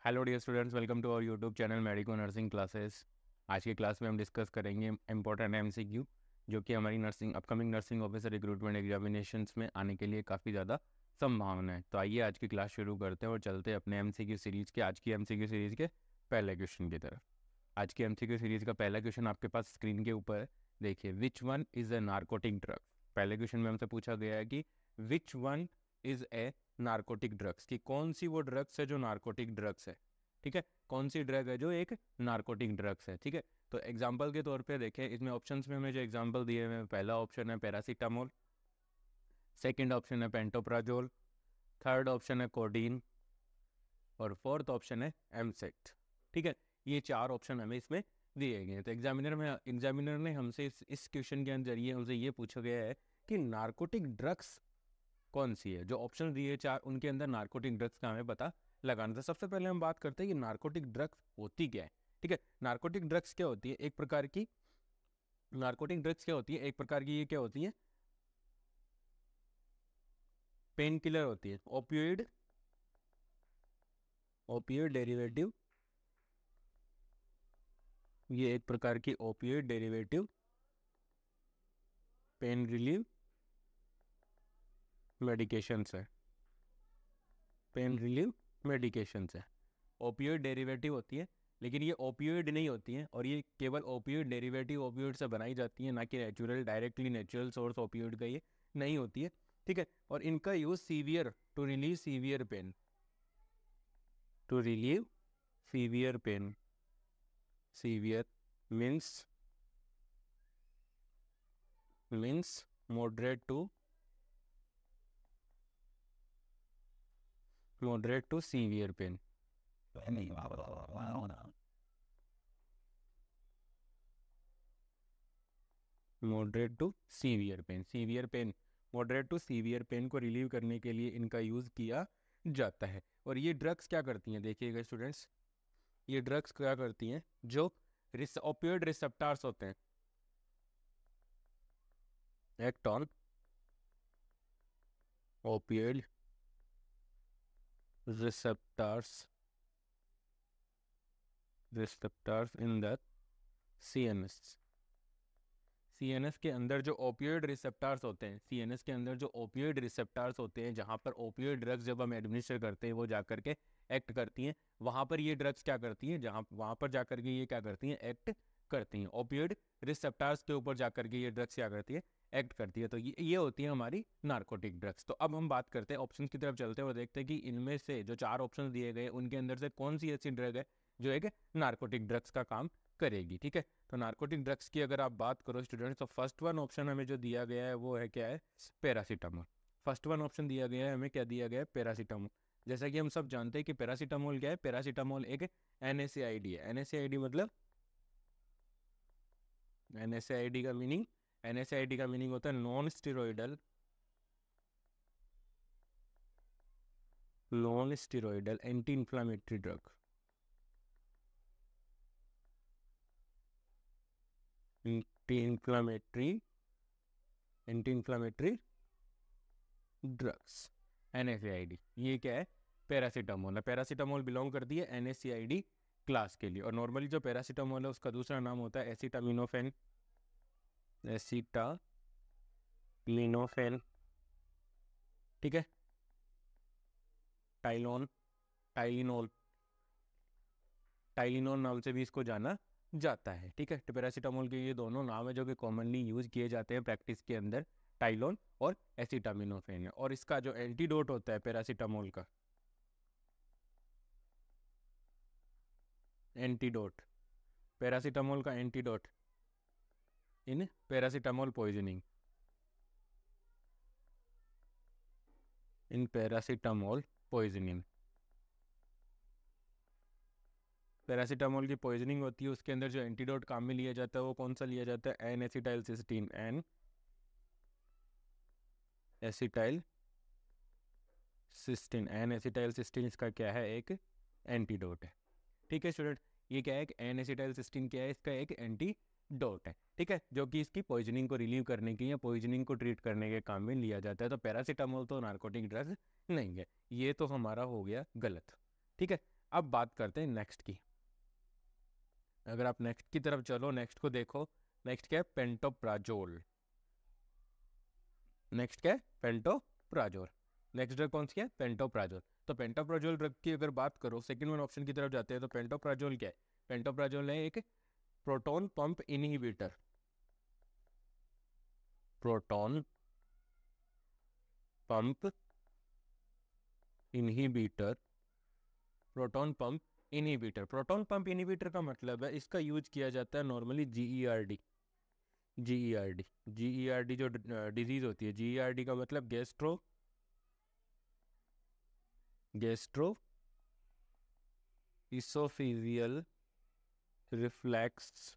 Hello dear students, welcome to our YouTube channel medico nursing classes. आज की class में हम डिस्कस करेंगे इंपॉर्टेंट एमसीक्यू जो कि हमारी upcoming nursing officer recruitment examinations में आने के लिए काफ़ी ज़्यादा संभावना है। तो आइए आज की क्लास शुरू करते हैं और चलते हैं अपने एमसीक्यू सीरीज़ के आज की एमसीक्यू सीरीज़ के पहले क्वेश्चन की तरफ। आज की एमसीक्यू सीरीज़ का पहला क्वेश्चन आपके पास स्क्रीन के ऊपर है। देखिए, which one is a narcotic drug. पहले क्वेश्चन में हमसे पूछा गया है कि which one is a narcotic drugs, की कौन सी वो ड्रग्स है जो नार्कोटिक ड्रग्स है। ठीक है, कौन सी ड्रग है जो एक नार्कोटिक ड्रग्स है। ठीक है, तो एग्जांपल के तौर पे देखें, इसमें ऑप्शंस में हमें जो एग्जांपल दिए हुए हैं, पहला ऑप्शन है पैरासीटामोल, सेकंड ऑप्शन है पेंटोप्राजोल, थर्ड ऑप्शन है कोडीन और फोर्थ ऑप्शन है एमसेट। ठीक है, ये चार ऑप्शन हमें इसमें दिए गए हैं। तो एग्जामिनर ने हमसे इस क्वेश्चन के जरिए हमसे ये पूछा गया है कि नार्कोटिक ड्रग्स कौन सी है। जो ऑप्शन दिए चार, उनके अंदर नार्कोटिक ड्रग्स का हमें पता लगाना था। सबसे पहले हम बात करते हैं कि नार्कोटिक ड्रग्स होती क्या है। ठीक है, नार्कोटिक ड्रग्स क्या होती है, एक प्रकार की नार्कोटिक ड्रग्स क्या होती है, एक प्रकार की ये क्या होती है, पेन किलर होती है। ओपियोइड ओपियोइड डेरिवेटिव, ये एक प्रकार की opioid derivative pain relieve medications है। पेन रिलीव मेडिकेशंस है, ओपियोइड डेरिवेटिव होती है। लेकिन ये ओपियोइड नहीं होती हैं, और ये केवल ओपियोइड डेरिवेटिव ओपियोइड से बनाई जाती है, ना कि डायरेक्टली नेचुरल सोर्स ओपियोइड का ये नहीं होती है। ठीक है, और इनका use severe to relieve severe pain, to relieve severe pain, severe means moderate to severe pain. Moderate to severe pain, moderate to severe pain को रिलीव करने के लिए इनका यूज़ किया जाता है। और ये ड्रग्स क्या करती हैं, देखिएगा स्टूडेंट्स, ये ड्रग्स क्या करती हैं, जो ओपियोइड रिसेप्टर्स होते हैं, act on opioid receptors in the CNS. CNS के अंदर जो ओपियोइड रिसेप्टर्स होते हैं, सीएनएस के अंदर जो ओपियोइड रिसेप्टर्स होते हैं, जहाँ पर ओपियोइड ड्रग्स जब हम एडमिनिस्टर करते हैं वो जाकर के एक्ट करती हैं, वहाँ पर ये ड्रग्स क्या करती हैं, जहाँ वहाँ पर जाकर के ये क्या करती हैं, एक्ट करती हैं। ओपियोइड रिसेप्टर्स के ऊपर जाकर के ये ड्रग्स क्या करती है, एक्ट करती है। तो ये होती है हमारी नार्कोटिक ड्रग्स। तो अब हम बात करते हैं ऑप्शन की तरफ चलते हैं और देखते हैं कि इनमें से जो चार ऑप्शन दिए गए उनके अंदर से कौन सी ऐसी ड्रग है जो एक नार्कोटिक ड्रग्स का काम करेगी। ठीक है, तो नार्कोटिक ड्रग्स की अगर आप बात करो स्टूडेंट्स, तो फर्स्ट वन ऑप्शन हमें जो दिया गया है वो है क्या है, पैरासीटामोल। फर्स्ट वन ऑप्शन दिया गया है हमें, क्या दिया गया है, पैरासीटामोल। जैसा कि हम सब जानते हैं कि पैरासीटामोल क्या है, पैरासीटामोल एक NSAID है। NSAID मतलब, NSAID का मीनिंग, NSAID का मीनिंग होता है non steroidal anti inflammatory drug. Anti inflammatory drugs, NSAID। ये क्या है, पैरासीटामोल है। पैरासीटामोल बिलोंग करती है NSAID क्लास के लिए। और नॉर्मली जो पैरासीटामोल है उसका दूसरा नाम होता है एसिटामिनोफेन, एसिटामिनोफेन। ठीक है, टाइलिनोल नाम से भी इसको जाना जाता है। ठीक है, तो पैरासीटामोल के ये दोनों नाम है जो कि कॉमनली यूज किए जाते हैं प्रैक्टिस के अंदर, टाइलोन और एसिटामिनोफेन। और इसका जो एंटीडोट होता है पैरासीटामोल का, एंटीडोट, पैरासीटामोल का एंटीडोट इन पैरासीटामोल पॉइजनिंग, इन पैरासीटामोल पॉइजनिंग। पैरासीटामोल की पॉइजनिंग होती है, उसके अंदर जो एंटीडोट काम में लिया जाता है वो कौन सा लिया जाता है, N acetyl cysteine, N acetyl cysteine इसका क्या है, एक एंटीडोट है। ठीक है स्टूडेंट, ये क्या है, एन एसिटाइल सिस्टीन क्या है, इसका एक एंटीडोट है। ठीक है, जो कि इसकी पॉइजनिंग को रिलीव करने की या पॉइजनिंग को ट्रीट करने के काम में लिया जाता है। तो पैरासीटामोल तो नार्कोटिक ड्रग नहीं है, ये तो हमारा हो गया गलत। ठीक है, अब बात करते हैं नेक्स्ट की। अगर आप नेक्स्ट की तरफ चलो, नेक्स्ट को देखो, नेक्स्ट क्या है, पेंटोप्राजोल। नेक्स्ट क्या है, पेंटोप्राजोल। नेक्स्ट ड्रग कौन सी है, पेंटोप्राजोल। तो पेंटोप्राजोल ड्रग की अगर बात करो, सेकंड वन ऑप्शन की तरफ जाते हैं, तो पेंटोप्राजोल क्या है, पेंटोप्राजोल है एक proton pump inhibitor. Proton pump inhibitor, proton pump inhibitor. Proton pump inhibitor का मतलब है इसका यूज किया जाता है नॉर्मली जीईआरडी, जीईआरडी, जीईआरडी जो डिजीज होती है, जीईआरडी का मतलब gastro oesophageal reflex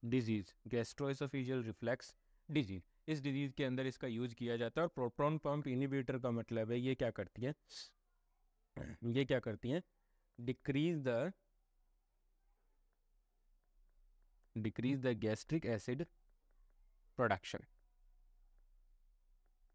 disease, gastro-oesophageal reflex disease. इस डिजीज के अंदर इसका यूज किया जाता है। और प्रोटॉन पंप इनहिबिटर का मतलब है ये क्या करती है, ये क्या करती है, decrease the gastric acid production.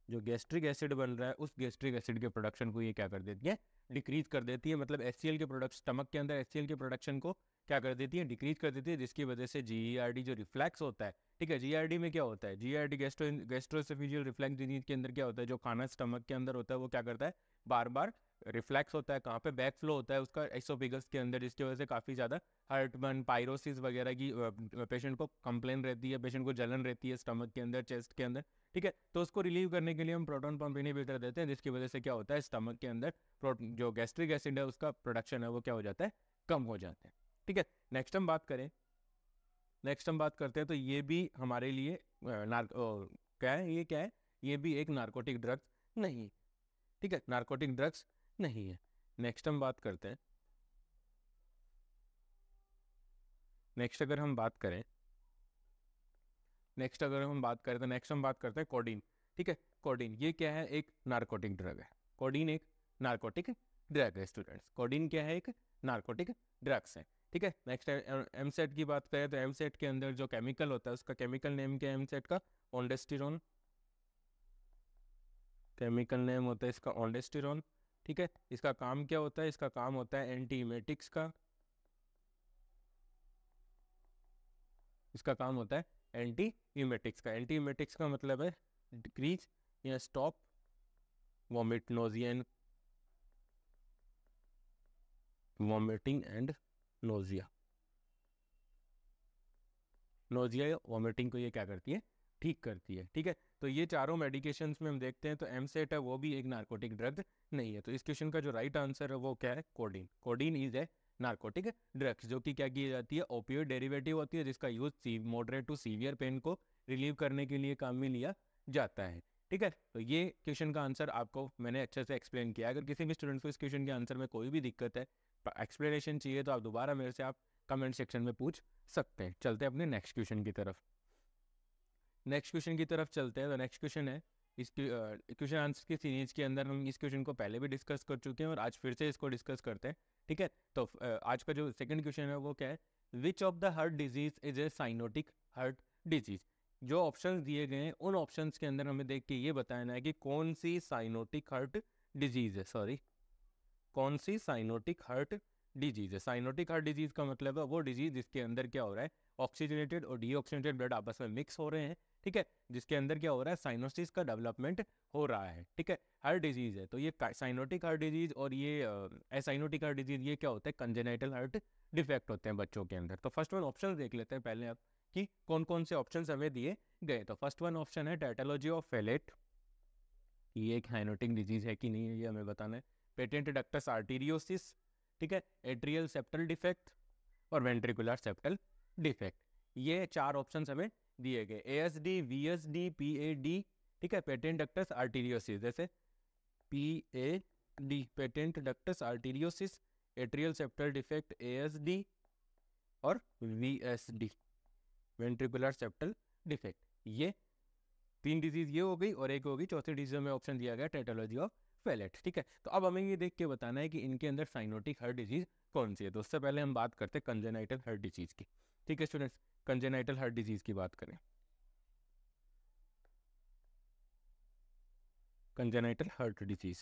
जो गैस्ट्रिक एसिड बन रहा है उस गैस्ट्रिक एसिड के प्रोडक्शन को ये क्या कर देती है, डिक्रीज कर देती है। मतलब एचसीएल के प्रोडक्ट, स्टमक के अंदर एचसीएल के प्रोडक्शन को क्या कर देती है, डिक्रीज कर देती है, जिसकी वजह से जीईआरडी जो रिफ्लेक्स होता है, ठीक है, जीईआरडी में क्या होता है, जीईआरडी गैस्ट्रोएसोफेजियल रिफ्लेक्स डिजीज के अंदर क्या होता है, जो खाना स्टमक के अंदर होता है वो क्या करता है, बार बार रिफ्लेक्स होता है, कहाँ पे, बैक फ्लो होता है उसका एसोफेगस के अंदर, जिसकी वजह से काफ़ी ज़्यादा हार्टबर्न, पायरोसिस वगैरह की पेशेंट को कंप्लेन रहती है, पेशेंट को जलन रहती है स्टमक के अंदर, चेस्ट के अंदर, ठीक है। तो उसको रिलीव करने के लिए हम प्रोटॉन पंप इनहिबिटर देते हैं, जिसकी वजह से क्या होता है, स्टमक के अंदर जो गैस्ट्रिक एसिड है उसका प्रोडक्शन है वो क्या हो जाता है, कम हो जाता है, ठीक है। नेक्स्ट हम बात करें, नेक्स्ट हम बात करते हैं, तो ये भी हमारे लिए क्या है, ये क्या है, ये भी एक नार्कोटिक ड्रग्स नहीं, ठीक है, नार्कोटिक ड्रग्स नहीं है। नेक्स्ट हम बात करते हैं, नेक्स्ट अगर हम बात करें, नेक्स्ट अगर हम बात करें तो नेक्स्ट हम बात करते हैं कोडीन, ठीक है। कोडीन ये क्या है, एक नार्कोटिक ड्रग है। कोडीन एक नार्कोटिक ड्रग है स्टूडेंट्स, कोडीन क्या है, एक नार्कोटिक ड्रग्स है, ठीक है। नेक्स्ट एमसेट की बात करें तो एमसेट के अंदर जो केमिकल होता है उसका केमिकल नेम क्या है, एमसेट का ओल्डेस्टिरोन, केमिकल नेम होता है इसका ओल्डेस्टिरोन, ठीक है। इसका काम क्या होता है, इसका काम होता है एंटीइमेटिक्स का, इसका काम होता है एंटीइमेटिक्स का। एंटीइमेटिक्स का मतलब है डिक्रीज या stop vomit, nausea and vomiting and nausea, nausea या वॉमिटिंग को ये क्या करती है, ठीक करती है, ठीक है। तो ये चारों मेडिकेशंस में हम देखते हैं तो एमसेट है वो भी एक नार्कोटिक ड्रग नहीं है। तो इस क्वेश्चन का जो राइट आंसर है वो क्या है, codeine. Codeine is a narcotic drugs, जो कि क्या की जाती है, ओपियोइड डेरिवेटिव होती है, जिसका use moderate to severe pain को रिलीव करने के लिए काम में लिया जाता है, ठीक है। तो ये क्वेश्चन का आंसर आपको मैंने अच्छे से एक्सप्लेन किया। अगर किसी भी स्टूडेंट को इस क्वेश्चन के आंसर में कोई भी दिक्कत है, एक्सप्लेनेशन चाहिए, तो आप दोबारा मेरे से आप कमेंट सेक्शन में पूछ सकते हैं। चलते हैं अपने नेक्स्ट क्वेश्चन की तरफ, नेक्स्ट क्वेश्चन की तरफ चलते हैं। तो नेक्स्ट क्वेश्चन है, इस क्वेश्चन आंसर की सीरीज के अंदर हम इस क्वेश्चन को पहले भी डिस्कस कर चुके हैं और आज फिर से इसको डिस्कस करते हैं, ठीक है। तो आज का जो सेकंड क्वेश्चन है वो क्या है, which of the heart disease is a cyanotic heart disease. जो ऑप्शंस दिए गए हैं उन ऑप्शंस के अंदर हमें देख के ये बताना है कि कौन सी साइनोटिक हार्ट डिजीज है, सॉरी, कौन सी साइनोटिक हार्ट डिजीज है। साइनोटिक हार्ट डिजीज का मतलब है वो डिजीज जिसके अंदर क्या हो रहा है, ऑक्सीजनेटेड और डीऑक्सीजनेटेड ब्लड आपस में मिक्स हो रहे हैं, ठीक है, जिसके अंदर क्या हो रहा है, साइनोसिस का डेवलपमेंट हो रहा है, ठीक है, हार्ट डिजीज है। तो ये साइनोटिक हार्ट डिजीज और ये एसाइनोटिक हार्ट डिजीज, ये क्या होता है, कंजेनाइटल हार्ट डिफेक्ट होते हैं बच्चों के अंदर। तो फर्स्ट वन ऑप्शन देख लेते हैं पहले आप कि कौन कौन से ऑप्शन हमें दिए गए। तो फर्स्ट वन ऑप्शन है टैटोलॉजी ऑफ फेलेट, ये एक साइनोटिक डिजीज है कि नहीं है ये हमें बताना है। पेटेंट डक्टस आर्टीरियोसिस, ठीक है, एट्रियल सेप्टल डिफेक्ट और वेंट्रिकुलर सेप्टल डिफेक्ट, ये चार ऑप्शंस हमें दिए गए। एएसडी, वीएसडी, पीएडी, ठीक है, पेटेंट डक्टस आर्टीरियोसिस, जैसे PAD patent ductus arteriosus, atrial septal defect ASD और वीएसडी वेंट्रिकुलर सेप्टल डिफेक्ट, ये तीन डिजीज ये हो गई और एक होगी चौथी डिजीज में ऑप्शन दिया गया टैटोलॉजी ऑफ फेलेट, ठीक है। तो अब हमें ये देख के बताना है कि इनके अंदर साइनोटिक हार्ट डिजीज कौन सी है। तो उससे पहले हम बात करते हैं कंजेनाइटल हार्ट डिजीज की, ठीक है स्टूडेंट्स। कंजेनाइटल हार्ट डिजीज की बात करें, कंजेनाइटल हार्ट डिजीज,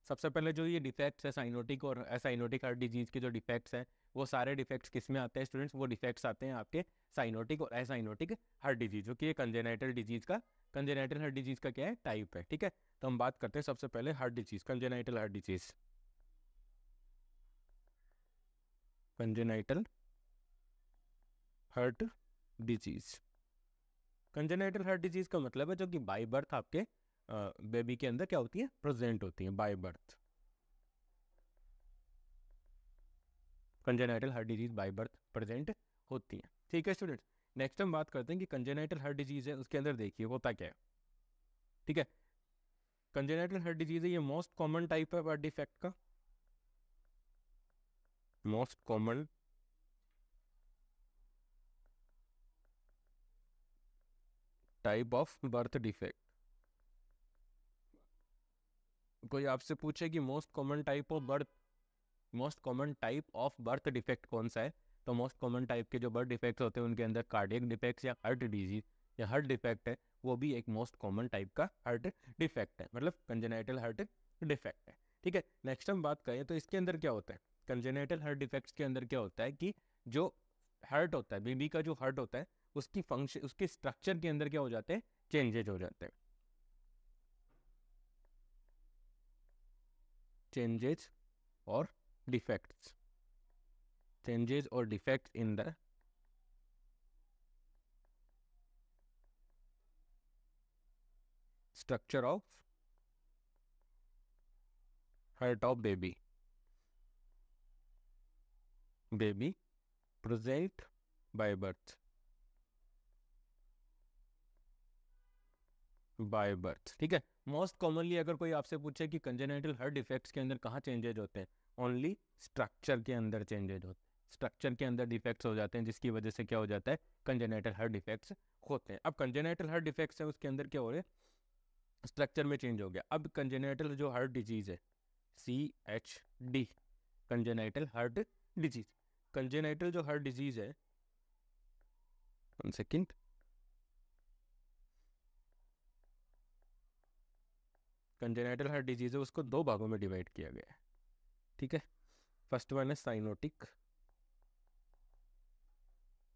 सबसे पहले जो ये डिफेक्ट्स है साइनोटिक और असाइनोटिक हार्ट डिजीज के जो डिफेक्ट्स हैं वो सारे डिफेक्ट्स किस में आते हैं स्टूडेंट्स? वो डिफेक्ट्स आते हैं आपके साइनोटिक और असाइनोटिक हार्ट डिजीज, जो कि ये कंजेनाइटल डिजीज का, कंजेनाइटल हार्ट डिजीज का क्या है? टाइप है। ठीक है, तो हम बात करते हैं सबसे पहले heart disease, congenital heart disease. Congenital heart disease, congenital heart disease का मतलब है जो कि बाय बर्थ आपके बेबी के अंदर क्या होती है? प्रेजेंट होती है by birth. Congenital heart disease by birth present होती है। ठीक है स्टूडेंट्स, नेक्स्ट हम बात करते हैं कि कंजेनाइटल हार्ट डिजीज है, उसके अंदर देखिए होता क्या है। ठीक है, कंजेनाइटल हार्ट डिजीज है, ये मोस्ट कॉमन टाइप है बर्थ डिफेक्ट का, most common type of birth defect. कोई आपसे पूछे कि most common type of birth, most common type of birth defect कौन सा है, तो मोस्ट कॉमन टाइप के जो बर्थ डिफेक्ट्स होते हैं उनके अंदर कार्डियक डिफेक्ट्स या हार्ट डिजीज या हार्ट डिफेक्ट है, वो भी एक मोस्ट कॉमन टाइप का हार्ट डिफेक्ट है, मतलब कंजेनाइटल हार्ट डिफेक्ट है। ठीक है, नेक्स्ट हम बात करें तो इसके अंदर क्या होता है, कंजेनाइटल हार्ट डिफेक्ट्स के अंदर क्या होता है कि जो हार्ट होता है, बेबी का जो हार्ट होता है, उसकी फंक्शन, उसके स्ट्रक्चर के अंदर क्या हो जाते हैं? चेंजेज हो जाते हैं, चेंजेज और defects, changes or defects in the structure of heart of baby present by birth, by birth. ठीक है, मोस्ट कॉमनली अगर कोई आपसे पूछे कि कंजेनाइटल हार्ट डिफेक्ट्स के अंदर कहाँ चेंजेज होते हैं, ओनली स्ट्रक्चर के अंदर चेंजेज होते हैं, स्ट्रक्चर के अंदर डिफेक्ट्स हो जाते हैं, जिसकी वजह से क्या हो जाता है? कंजेनाइटल हार्ट डिफेक्ट्स होते हैं। अब कंजेनाइटल हार्ट डिफेक्ट्स है उसके अंदर क्या हो रहे हैं? स्ट्रक्चर में चेंज हो गया। अब कंजेनाइटल जो हार्ट डिजीज है, CHD, congenital heart disease, congenital जो हार्ट डिजीज है, 1 सेकेंड, कंजेनाइटल हार्ट डिजीज है उसको दो भागों में डिवाइड किया गया है। ठीक है, फर्स्ट वन है साइनोटिक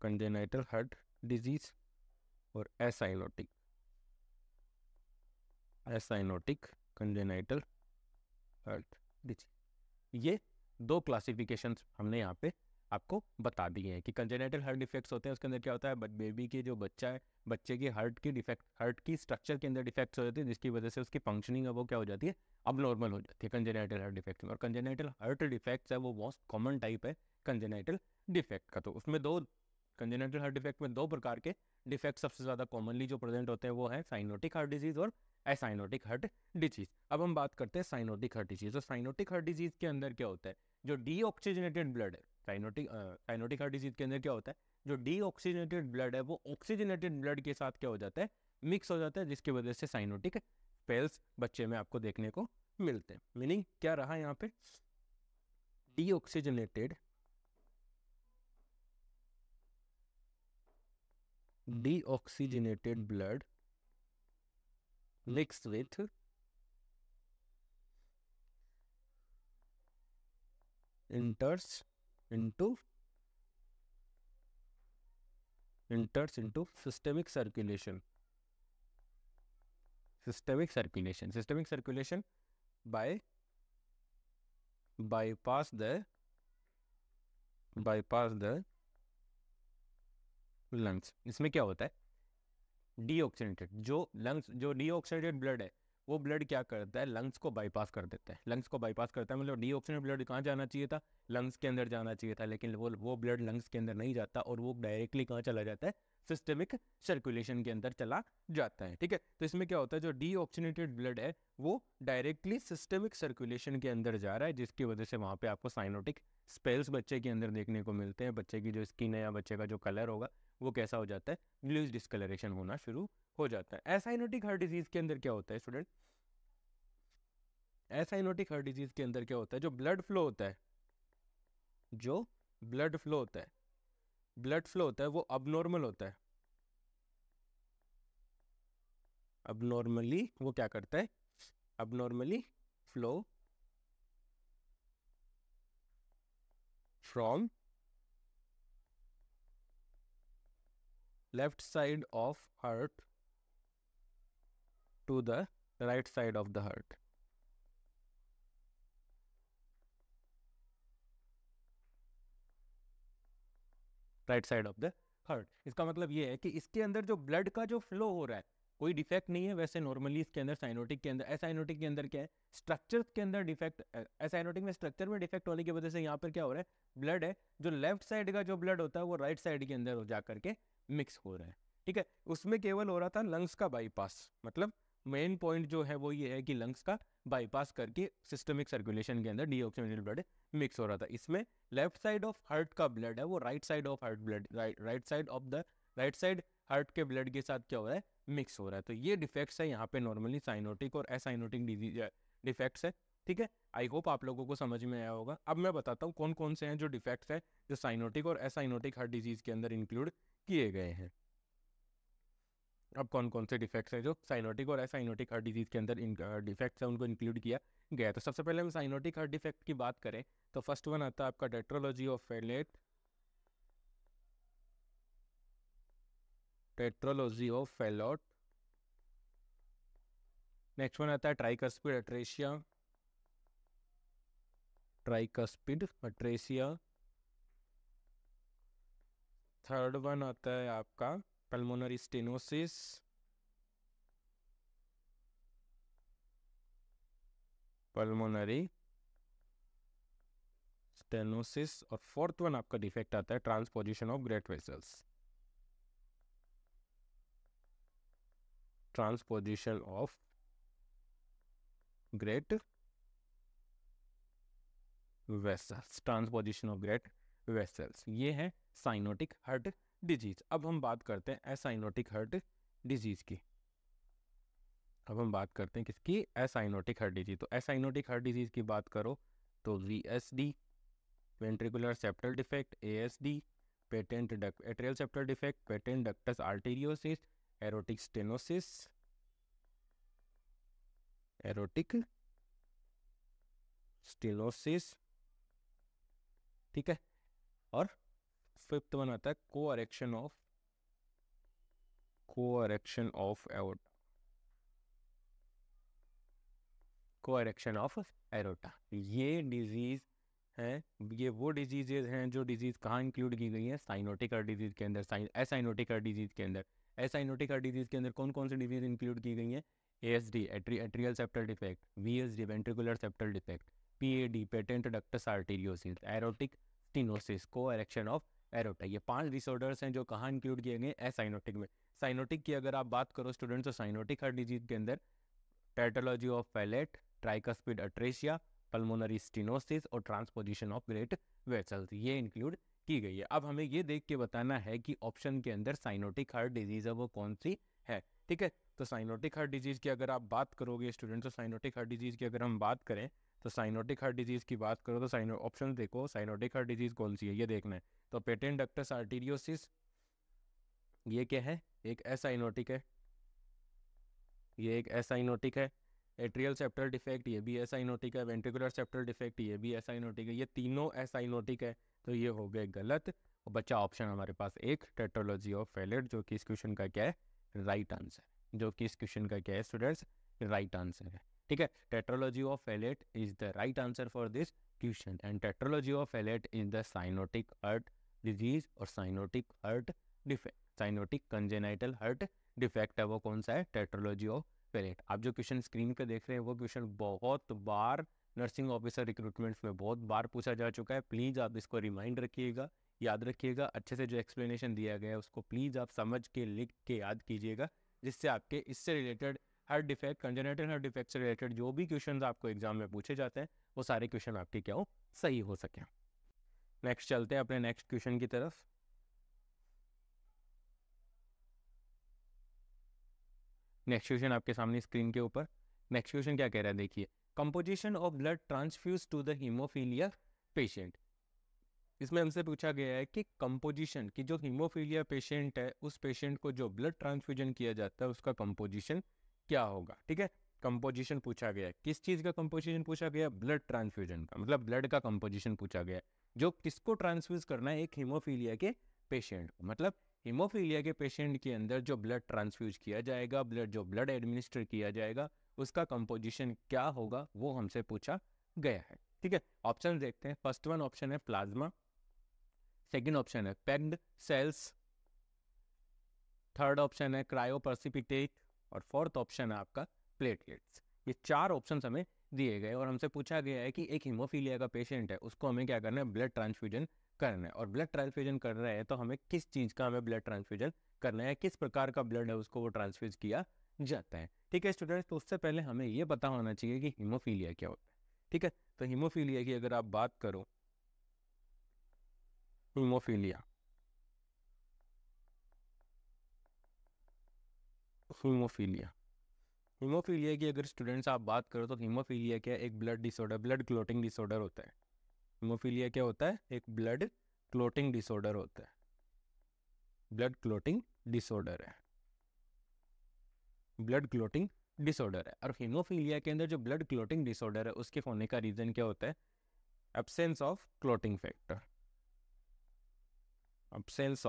कंजेनाइटल हार्ट डिजीज और acyanotic, acyanotic congenital heart disease. ये दो क्लासिफिकेशंस हमने यहाँ पे आपको बता दिए हैं कि कंजेनाइटल हार्ट डिफेक्ट्स होते हैं, उसके अंदर क्या होता है? बेबी के जो बच्चा है, बच्चे की हार्ट की डिफेक्ट, हार्ट की स्ट्रक्चर के अंदर डिफेक्ट्स हो जाते हैं, जिसकी वजह से उसकी फंक्शनिंग है वो क्या हो जाती है? अब नॉर्मल हो जाती है कंजेनाइटल हार्ट डिफेक्ट में। और कंजेनाइटल हार्ट डिफेक्ट्स है वो मोस्ट कॉमन टाइप है कंजेनाइटल डिफेक्ट का। तो उसमें दो, कंजेनाइटल हार्ट डिफेक्ट में दो प्रकार के डिफेक्ट सबसे ज़्यादा कॉमनली जो प्रेजेंट होते हैं वो है साइनोटिक हार्ट डिजीज और एसाइनोटिक हार्ट डिजीज। अब हम बात करते हैं साइनोटिक हार्ट डिजीज। तो साइनोटिक हार्ट डिजीज के अंदर क्या होता है? जो डीऑक्सीजनेटेड ब्लड है, साइनोटिक हार्ट डिजीज के अंदर क्या होता है? जो डीऑक्सीजनेटेड ब्लड है वो ऑक्सीजनेटेड ब्लड के साथ क्या हो जाता है? मिक्स हो जाता है, जिसकी वजह से साइनोटिक स्पेल्स बच्चे में आपको देखने को मिलते हैं। मीनिंग क्या रहा यहाँ पे? Deoxygenated blood mixed with enters into systemic circulation, systemic circulation by bypass the lungs। इसमें क्या होता है? डीऑक्सीजनेटेड जो लंग्स, जो डीऑक्सीजनेटेड ब्लड है वो ब्लड क्या करता है? लंग्स को बाईपास कर देता है, लंग्स को बाईपास करता है, मतलब डीऑक्सीजनेटेड ब्लड कहाँ जाना चाहिए था? लंग्स के अंदर जाना चाहिए था, लेकिन वो ब्लड लंग्स के अंदर नहीं जाता और वो डायरेक्टली कहाँ चला जाता है? सिस्टमिक सर्कुलेशन के अंदर चला जाता है। ठीक है, तो इसमें क्या होता है? जो डीऑक्सीजनेटेड ब्लड है वो डायरेक्टली सिस्टमिक सर्कुलेशन के अंदर जा रहा है, जिसकी वजह से वहाँ पे आपको साइनोटिक स्पेल्स बच्चे के अंदर देखने को मिलते हैं। बच्चे की जो स्किन है या बच्चे का जो कलर होगा वो कैसा हो जाता है? ब्लूइश डिस्कलरेशन होना शुरू हो जाता है। एसाइनोटिक हार्ट डिजीज के अंदर क्या होता है स्टूडेंट? एसाइनोटिक हार्ट डिजीज के अंदर क्या होता है? जो ब्लड फ्लो होता है, जो ब्लड फ्लो होता है, ब्लड फ्लो होता है वो अबनॉर्मल होता है। अबनॉर्मली वो क्या करता है? Abnormally flow from left side of heart to the right side of the heart. Right side of the heart, इसका मतलब ये है कि इसके अंदर जो ब्लड का जो फ्लो हो रहा है कोई डिफेक्ट नहीं है। वैसे नॉर्मली इसके अंदर साइनोटिक के अंदर, एसाइनोटिक के अंदर क्या है, स्ट्रक्चर के अंदर डिफेक्ट, एसाइनोटिक में स्ट्रक्चर में डिफेक्ट होने की वजह से यहाँ पर क्या हो रहा है, ब्लड है जो लेफ्ट साइड का जो ब्लड होता है वो राइट साइड के अंदर हो जा करके मिक्स हो रहा है। ठीक है, उसमें केवल हो रहा था लंग्स का बाईपास, मतलब मेन पॉइंट जो है वो ये है कि लंग्स का बाईपास करके सिस्टमिक सर्कुलेशन के अंदर डीऑक्सीजनेटेड ब्लड मिक्स हो रहा था। इसमें लेफ्ट साइड ऑफ हार्ट का ब्लड है वो right side of heart blood, right side of the right side heart के ब्लड के साथ क्या हो रहा है, मिक्स हो रहा है। तो ये डिफेक्ट्स है यहाँ पे नॉर्मली साइनोटिक और एसाइनोटिक डिजीज डिफेक्ट्स है। ठीक है, आई होप आप लोगों को समझ में आया होगा। अब मैं बताता हूँ कौन कौन से हैं जो डिफेक्ट्स है जो साइनोटिक और एसाइनोटिक हार्ट डिजीज के अंदर इंक्लूड किए गए हैं। अब कौन कौन से डिफेक्ट्स हैं जो साइनोटिक और एसाइनोटिक हार्ट डिजीज के अंदर डिफेक्ट्स है उनको इंक्लूड किया गया। तो सबसे पहले हम साइनोटिक हार्ट डिफेक्ट की बात करें तो फर्स्ट वन आता है आपका tetralogy of Fallot, tetralogy of Fallot. Next one आता है ट्राइकस्पिड अट्रेसिया, ट्राइकस्पिड अट्रेसिया। थर्ड वन आता है आपका पल्मोनरी स्टेनोसिस, पल्मोनरी स्टेनोसिस। और फोर्थ वन आपका डिफेक्ट आता है transposition of great vessels, transposition of great vessels, transposition of great vessels. ये है साइनोटिक हार्ट डिजीज। अब हम बात करते हैं एसाइनोटिक हार्ट डिजीज की। अब हम बात करते हैं किसकी, एसाइनोटिक हार्ट डिजीज। तो एसाइनोटिक हार्ट डिजीज की बात करो तो VSD, ventricular septal defect, ASD, patent atrial septal defect, patent ductus arteriosus, aortic stenosis, aortic stenosis. ठीक है, और फिफ्थ वन आता है coarctation of aorta, coarctation of aorta. ये डिजीज हैं, ये वो डिजीजेज हैं जो डिजीज कहाँ इंक्लूड की गई है, साइनोटिक हार्ट डिजीज के अंदर, एसाइनोटिक हार्ट डिजीज के अंदर। एसाइनोटिक हार्ट डिजीज के अंदर कौन कौन सी डिजीज इंक्लूड की गई हैं, ASD, atrial septal defect, VSD, ventricular septal defect, PAD, patent ductus arteriosus, aortic stenosis, coarctation of aorta. ये 5 डिसऑर्डर्स हैं जो कहाँ इंक्लूड किए गए, एसाइनोटिक में। साइनोटिक की अगर आप बात करो स्टूडेंट्स तो साइनोटिक हार्ट डिजीज के अंदर tetralogy of Fallot, tricuspid अट्रेसिया, pulmonary stenosis और ट्रांसपोजिशन ऑफ ग्रेट वेसल्स ये इंक्लूड की गई है। अब हमें ये देख के बताना है कि ऑप्शन के अंदर साइनोटिक हार्ट डिजीज है वो कौन सी है। ठीक है, तो साइनोटिक हार्ट डिजीज की अगर आप बात करोगे स्टूडेंट्स, तो साइनोटिक हार्ट डिजीज की अगर हम बात करें तो साइनोटिक हार्ट डिजीज की बात करो तो ऑप्शन देखो, साइनोटिक हार्ट डिजीज कौन सी है ये देखना है। तो पेटेंट डक्टस आर्टेरियोसिस ये क्या है, एक एसाइनोटिक है, ये एक एसाइनोटिक है। एट्रियल सेप्टल डिफेक्ट ये भी एसाइनोटिक है। वेंट्रिकुलर सेप्टल डिफेक्ट ये भी एसाइनोटिक है। ये तीनों एसाइनोटिक है, तो ये हो गए गलत। और बचा ऑप्शन हमारे पास एक, टेट्रोलॉजी ऑफ फेलेट, जो कि इस क्वेश्चन का क्या है, राइट आंसर, जो कि इस क्वेश्चन का क्या है स्टूडेंट्स, राइट आंसर है। ठीक है, tetralogy of Fallot is the right answer for this question and tetralogy of Fallot is the cyanotic heart disease और cyanotic heart defect, cyanotic congenital heart defect है वो कौन सा है, टेट्रोलॉजी ऑफ फेलेट। आप जो क्वेश्चन स्क्रीन पे देख रहे हैं वो क्वेश्चन बहुत बार नर्सिंग ऑफिसर रिक्रूटमेंट्स में बहुत बार पूछा जा चुका है। प्लीज़ आप इसको रिमाइंड रखिएगा, याद रखिएगा अच्छे से। जो एक्सप्लेनेशन दिया गया है उसको प्लीज़ आप समझ के लिख के याद कीजिएगा, जिससे आपके इससे related heart defect, congenital heart defect से रिलेटेड जो भी क्वेश्चन आपको एग्जाम में पूछे जाते हैं वो सारे क्वेश्चन आपके क्या हो, सही हो सके। नेक्स्ट चलते हैं अपने नेक्स्ट क्वेश्चन की तरफ। नेक्स्ट क्वेश्चन आपके सामने स्क्रीन के ऊपर। नेक्स्ट क्वेश्चन क्या कह रहा है देखिए, composition of blood transfuse to the haemophilia patient. इसमें हमसे पूछा गया है कि कंपोजिशन की, जो हीमोफीलिया पेशेंट है उस पेशेंट को जो ब्लड ट्रांसफ्यूजन किया जाता है उसका कंपोजिशन क्या होगा। ठीक है, कंपोजिशन पूछा गया है। किस चीज़ का कंपोजिशन पूछा गया? ब्लड ट्रांसफ्यूजन का, मतलब ब्लड का कंपोजिशन पूछा गया है, जो किसको ट्रांसफ्यूज करना है? एक हीमोफीलिया के पेशेंट को। मतलब हीमोफीलिया के पेशेंट के अंदर जो ब्लड ट्रांसफ्यूज किया जाएगा, ब्लड एडमिनिस्टर किया जाएगा, उसका कंपोजिशन क्या होगा, वो हमसे पूछा गया है। ठीक है, ऑप्शन देखते हैं। फर्स्ट वन ऑप्शन है प्लाज्मा, सेकेंड ऑप्शन है पैक्ड सेल्स, थर्ड ऑप्शन है क्रायोप्रेसिपिटेट, और फोर्थ ऑप्शन है आपका प्लेटलेट्स। ये चार ऑप्शंस हमें दिए गए और हमसे पूछा गया है कि एक हीमोफीलिया का पेशेंट है, उसको हमें क्या करना है? ब्लड ट्रांसफ्यूजन करना है। और ब्लड ट्रांसफ्यूजन कर रहे हैं तो हमें किस चीज़ का हमें ब्लड ट्रांसफ्यूजन करना है, किस प्रकार का ब्लड है उसको वो ट्रांसफ्यूज किया जाता है। ठीक है स्टूडेंट्स, तो उससे पहले हमें ये पता होना चाहिए कि हीमोफीलिया क्या होता है। ठीक है, तो हीमोफीलिया की अगर आप बात करो, हीमोफीलिया हीमोफीलिया हीमोफीलिया की अगर स्टूडेंट्स आप बात करो तो हीमोफीलिया क्या है? एक blood disorder, blood clotting disorder होता है। हीमोफीलिया क्या होता है? एक ब्लड क्लोटिंग डिसऑर्डर होता है, ब्लड क्लोटिंग डिसऑर्डर है, ब्लड क्लोटिंग डिसऑर्डर है। और हीमोफीलिया के अंदर जो ब्लड क्लोटिंग डिसऑर्डर है उसके होने का रीजन क्या होता है? Absence of clotting factor, absence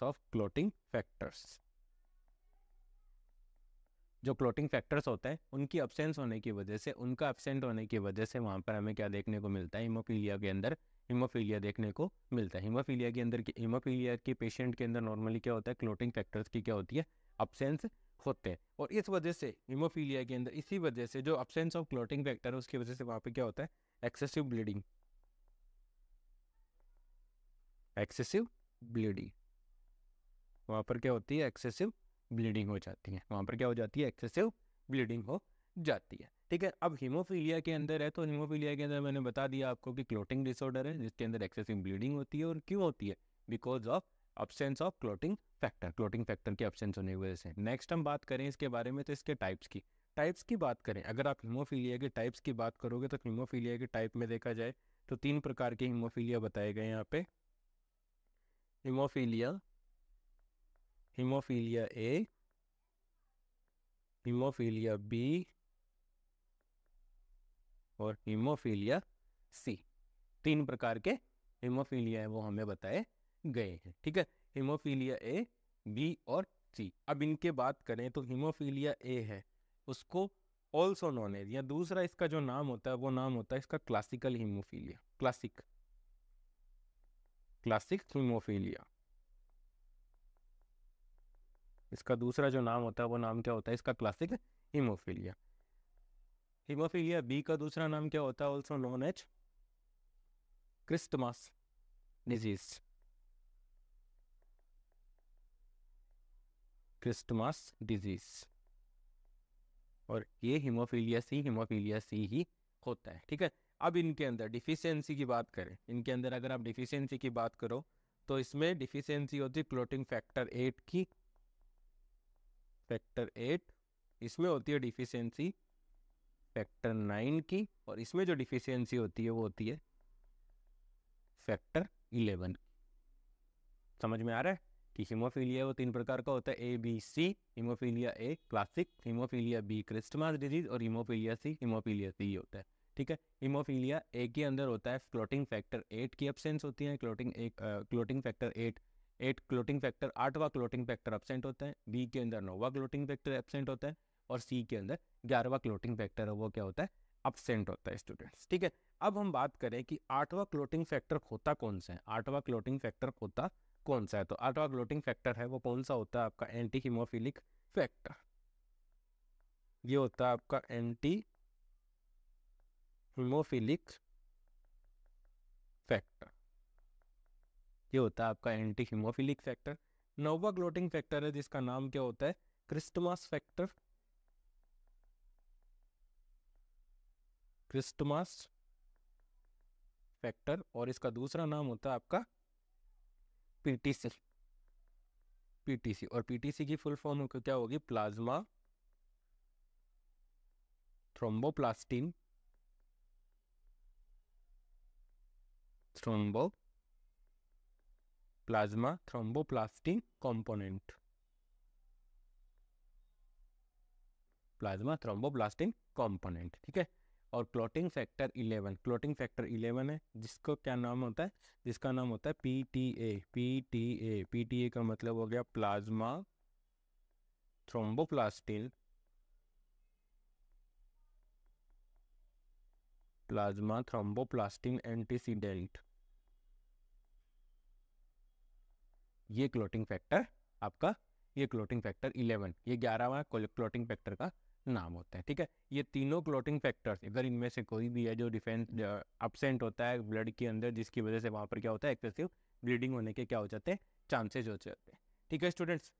of clotting factors. जो क्लोटिंग फैक्टर्स होते हैं उनकी अब्सेंस होने की वजह से, उनका एब्सेंट होने की वजह से वहाँ पर हमें क्या देखने को मिलता है? हीमोफीलिया के अंदर हीमोफीलिया देखने को मिलता है। हीमोफीलिया के अंदर, हीमोफीलिया के पेशेंट के अंदर नॉर्मली क्या होता है? क्लोटिंग फैक्टर्स की क्या होती है? अब्सेंस होते हैं। और इस वजह से हीमोफीलिया के अंदर, इसी वजह से जो अब्सेंस ऑफ क्लोटिंग फैक्टर है उसकी वजह से वहाँ पर क्या होता है? Excessive bleeding, excessive bleeding. वहाँ पर क्या होती है? एक्सेसिव ब्लीडिंग हो जाती है। वहाँ पर क्या हो जाती है? एक्सेसिव ब्लीडिंग हो जाती है। ठीक है, अब हीमोफीलिया के अंदर है तो हीमोफीलिया के अंदर मैंने बता दिया आपको कि क्लोटिंग डिसऑर्डर है जिसके अंदर एक्सेसिव ब्लीडिंग होती है। और क्यों होती है? Because of absence of clotting factor, clotting factor के अब्सेंस होने की वजह से। नेक्स्ट हम बात करें इसके बारे में तो इसके टाइप्स की बात करें, अगर आप हीमोफीलिया के टाइप्स की बात करोगे तो हीमोफीलिया के टाइप में देखा जाए तो तीन प्रकार के हीमोफीलिया बताए गए यहाँ पे। Haemophilia haemophilia A, haemophilia B और हीमोफीलिया सी। तीन प्रकार के हीमोफीलिया है वो हमें बताए गए हैं। ठीक है, हीमोफीलिया ए, बी और सी। अब इनके बात करें तो हीमोफीलिया ए है उसको ऑल्सो नोन एज, या दूसरा इसका जो नाम होता है वो नाम होता है इसका क्लासिकल हीमोफीलिया, क्लासिक हीमोफीलिया। इसका दूसरा जो नाम होता है वो नाम क्या होता है? इसका क्लासिक हीमोफीलिया। हीमोफीलिया बी का दूसरा नाम क्या होता है? Also known as Christmas disease, Christmas disease. और ये हीमोफीलिया सी ही होता है। ठीक है, अब इनके अंदर डिफिशियंसी की बात करें, इनके अंदर अगर आप डिफिशियंसी की बात करो तो इसमें डिफिशियंसी होती है क्लोटिंग फैक्टर 8 की, फैक्टर 8। इसमें होती है डिफिशियंसी फैक्टर 9 की, और इसमें जो डिफिशियंसी होती है वो होती है फैक्टर 11। समझ में आ रहा है कि हीमोफीलिया वो तीन प्रकार का होता है, A B C. Haemophilia A classic, haemophilia B Christmas disease और हीमोफीलिया सी होता है। ठीक है, हीमोफीलिया ए के अंदर होता है क्लोटिंग फैक्टर 8 की एब्सेंस होती है, क्लोटिंग फैक्टर 8 क्लोटिंग फैक्टर 8वां क्लोटिंग फैक्टर एब्सेंट होता है। बी के अंदर 9वां क्लोटिंग फैक्टर एब्सेंट होता है और सी के अंदर 11वां क्लोटिंग फैक्टर है वो क्या होता है? एब्सेंट होता है स्टूडेंट्स। ठीक है, अब हम बात करें कि 8वां क्लोटिंग फैक्टर होता कौन सा है? 8वां क्लोटिंग फैक्टर होता कौन सा है? तो 8वां क्लोटिंग फैक्टर है वो कौन सा होता है? आपका एंटी हीमोफिलिक फैक्टर। ये होता है आपका एंटी हीमोफिलिक फैक्टर, ये होता है आपका एंटी हीमोफिलिक फैक्टर। 9वां क्लोटिंग फैक्टर है जिसका नाम क्या होता है? Christmas factor, Christmas factor. और इसका दूसरा नाम होता है आपका पीटीसी, और पीटीसी की फुल फॉर्म क्या होगी? Plasma thromboplastin plasma thromboplastin component, plasma thromboplastin component, ठीक है। और क्लॉटिंग फैक्टर 11, क्लॉटिंग फैक्टर 11 है जिसको क्या नाम होता है, जिसका नाम होता है पीटीए, पीटीए, पीटीए का मतलब हो गया plasma thromboplastin, plasma thromboplastin antecedent, ये क्लॉटिंग फैक्टर आपका, ये क्लॉटिंग फैक्टर 11, ये 11वां क्लॉटिंग फैक्टर का नाम होता है, ठीक है। ये तीनों क्लॉटिंग फैक्टर्स अगर इनमें से कोई भी है जो डिफेंस अपसेंट होता है ब्लड के अंदर, जिसकी वजह से वहाँ पर क्या होता है, एक्सेसिव ब्लीडिंग होने के क्या हो जाते हैं, चांसेज हो जाते हैं, ठीक है स्टूडेंट्स।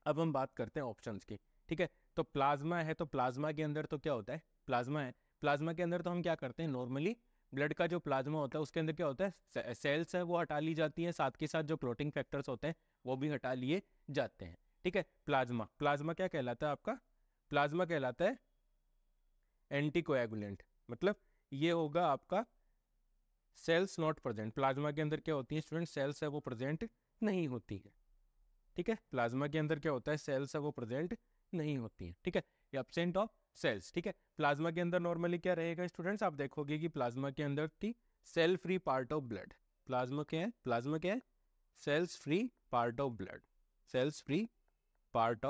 अब हम बात करते हैं ऑप्शंस की, ठीक है। तो प्लाज्मा है, तो प्लाज्मा के अंदर तो क्या होता है, प्लाज्मा है, प्लाज्मा के अंदर तो हम क्या करते हैं, नॉर्मली ब्लड का जो प्लाज्मा होता है उसके अंदर क्या होता है, सेल्स है वो हटा ली जाती हैं, साथ के साथ जो क्लोटिंग फैक्टर्स होते हैं वो भी हटा लिए जाते हैं, ठीक है। प्लाज्मा, प्लाज्मा क्या कहलाता है आपका, प्लाज्मा कहलाता है एंटीकोएगुलेंट, मतलब ये होगा आपका सेल्स नॉट प्रेजेंट, प्लाज्मा के अंदर क्या होती है स्टूडेंट, सेल्स है वो प्रेजेंट नहीं होती है, ठीक है। प्लाज्मा के अंदर क्या होता है, सेल्स है वो प्रेजेंट नहीं होती है, ठीक है, ये एब्सेंट ऑफ सेल्स, ठीक है। प्लाज्मा के अंदर नॉर्मली क्या रहेगा स्टूडेंट्स, आप देखोगे कि प्लाज्मा के अंदर थी cell free part of blood, plasma क्या है, प्लाज्मा क्या है, cells free part of blood, cells free part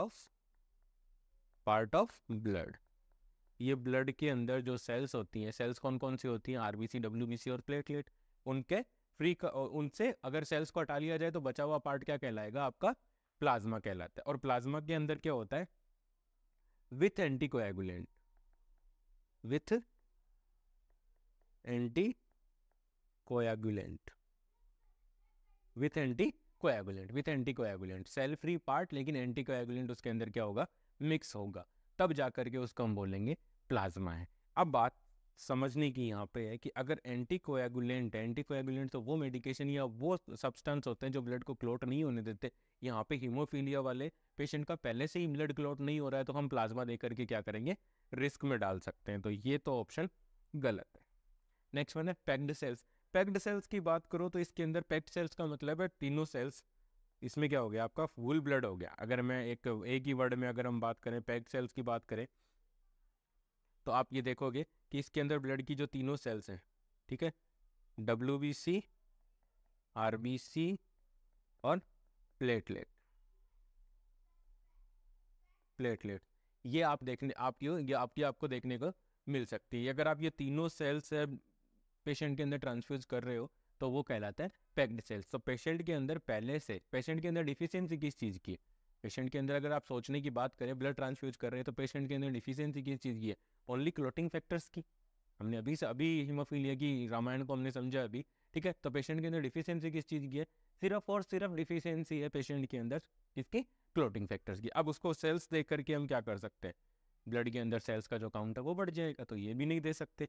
of blood. ये ब्लड के अंदर जो सेल्स होती हैं, सेल्स कौन कौन सी होती हैं, आरबीसी, डब्ल्यूबीसी और प्लेटलेट, उनके फ्री उनसे अगर सेल्स को हटा लिया जाए तो बचा हुआ पार्ट क्या कहलाएगा आपका, प्लाज्मा कहलाता है। और प्लाज्मा के अंदर क्या होता है, with anticoagulant, with anticoagulant, with anticoagulant, with anticoagulant, cell free part लेकिन एंटीकोएगुलेंट उसके अंदर क्या होगा, मिक्स होगा, तब जाकर के उसको हम बोलेंगे प्लाज्मा है। अब बात समझने की यहाँ पे है कि अगर एंटीकोएगुलेंट, एंटीकोएगुलेंट तो वो मेडिकेशन या वो सब्सटेंस होते हैं जो ब्लड को क्लॉट नहीं होने देते, यहाँ पे हीमोफीलिया वाले पेशेंट का पहले से ही ब्लड क्लॉट नहीं हो रहा है तो हम प्लाज्मा देकर के क्या करेंगे, रिस्क में डाल सकते हैं, तो ये तो ऑप्शन गलत है। नेक्स्ट वन है पैक्ड सेल्स, पैक्ड सेल्स की बात करो तो इसके अंदर पैक्ड सेल्स का मतलब है तीनों सेल्स, इसमें क्या हो गया आपका फुल ब्लड हो गया। अगर मैं एक ही वर्ड में अगर हम बात करें, पैक्ड सेल्स की बात करें, तो आप ये देखोगे कि इसके अंदर ब्लड की जो तीनों सेल्स हैं, ठीक है, डब्ल्यूबीसी, आरबीसी और प्लेटलेट, प्लेटलेट, ये आप देखने ये आपको देखने को मिल सकती है। अगर आप ये तीनों सेल्स पेशेंट के अंदर ट्रांसफ्यूज कर रहे हो तो वो कहलाता है पैक्ड सेल्स। तो पेशेंट के अंदर पहले से, पेशेंट के अंदर डिफिशियंसी किस चीज़ की है, पेशेंट के अंदर अगर आप सोचने की बात करें, ब्लड ट्रांसफ्यूज कर रहे हैं तो पेशेंट के अंदर डिफिशियंसी किस चीज़ की है, ओनली क्लोटिंग फैक्टर्स की। हमने अभी हीमोफीलिया की रामायण को हमने समझा अभी, ठीक है। तो पेशेंट के अंदर डिफिशियंसी किस चीज़ की है, सिर्फ और सिर्फ डिफिशियंसी है पेशेंट के अंदर किसकी, क्लोटिंग फैक्टर्स की। अब उसको सेल्स देख करके हम क्या कर सकते हैं, ब्लड के अंदर सेल्स का जो काउंट है वो बढ़ जाएगा, तो ये भी नहीं दे सकते,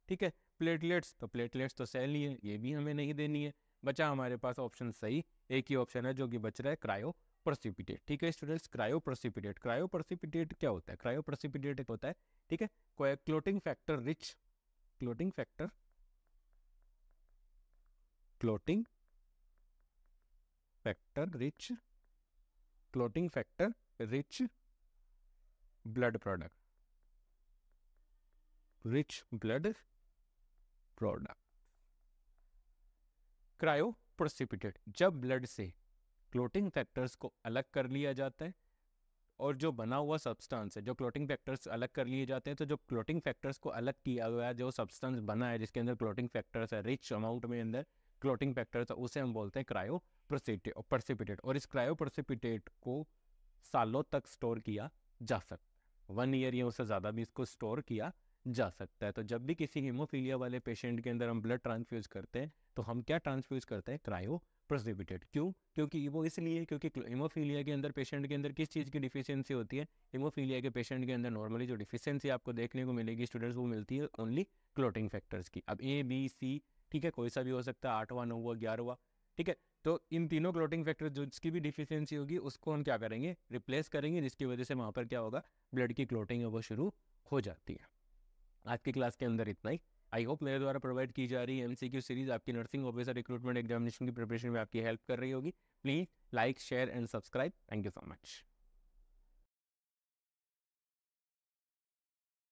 ठीक है। प्लेटलेट्स, तो प्लेटलेट्स तो सेल ही है, ये भी हमें नहीं देनी है। बचा हमारे पास ऑप्शन सही, एक ही ऑप्शन है जो कि बच रहा है, क्रायो प्रेसिपिटेट, ठीक है students. Cryo precipitate, cryo precipitate क्या होता है, क्रायो प्रेसिपिटेट एक होता है, ठीक है, clotting factor rich, clotting factor, clotting factor rich, clotting factor rich blood product, rich blood product, cryo precipitate, जब ब्लड से क्लोटिंग फैक्टर्स को अलग कर लिया जाता है और जो बना हुआ सब्सटेंस है, जो क्लोटिंग फैक्टर्स अलग कर लिए जाते हैं, तो जो क्लोटिंग फैक्टर्स को अलग किया हुआ है, जो सब्सटेंस बना है जिसके अंदर क्लोटिंग फैक्टर्स है, रिच अमाउंट में अंदर क्लोटिंग फैक्टर्स है, उसे हम बोलते हैं क्रायो प्रेसिपिटेट। और इस क्रायो प्रेसिपिटेट को सालों तक स्टोर किया जा सकता है, 1 ईयर या उससे ज़्यादा भी इसको स्टोर किया जा सकता है। तो जब भी किसी हीमोफीलिया वाले पेशेंट के अंदर हम ब्लड ट्रांसफ्यूज करते हैं तो हम क्या ट्रांसफ्यूज करते हैं, क्रायो प्रेसिपिटेट। क्यों, क्योंकि वो इसलिए क्योंकि हीमोफीलिया के अंदर पेशेंट के अंदर किस चीज़ की डिफिशियंसी होती है, हीमोफीलिया के पेशेंट के अंदर नॉर्मली जो डिफिशियंसी आपको देखने को मिलेगी स्टूडेंट्स, वो मिलती है ओनली क्लोटिंग फैक्टर्स की। अब ए बी सी, ठीक है, कोई सा भी हो सकता है, 8वां 9वां 11वां, ठीक है। तो इन तीनों क्लोटिंग फैक्टर जो जिसकी भी डिफिशियंसी होगी उसको हम क्या करेंगे, रिप्लेस करेंगे, जिसकी वजह से वहाँ पर क्या होगा, ब्लड की क्लोटिंग है वो शुरू हो जाती है। आज की क्लास के अंदर इतना ही, आई होप मेरे द्वारा प्रोवाइड की जा रही MCQ सीरीज़ आपकी नर्सिंग ऑफिसर रिक्रूटमेंट एग्जामिनेशन की प्रिपरेशन में आपकी हेल्प कर रही होगी. Please like, share and subscribe. Thank you so much.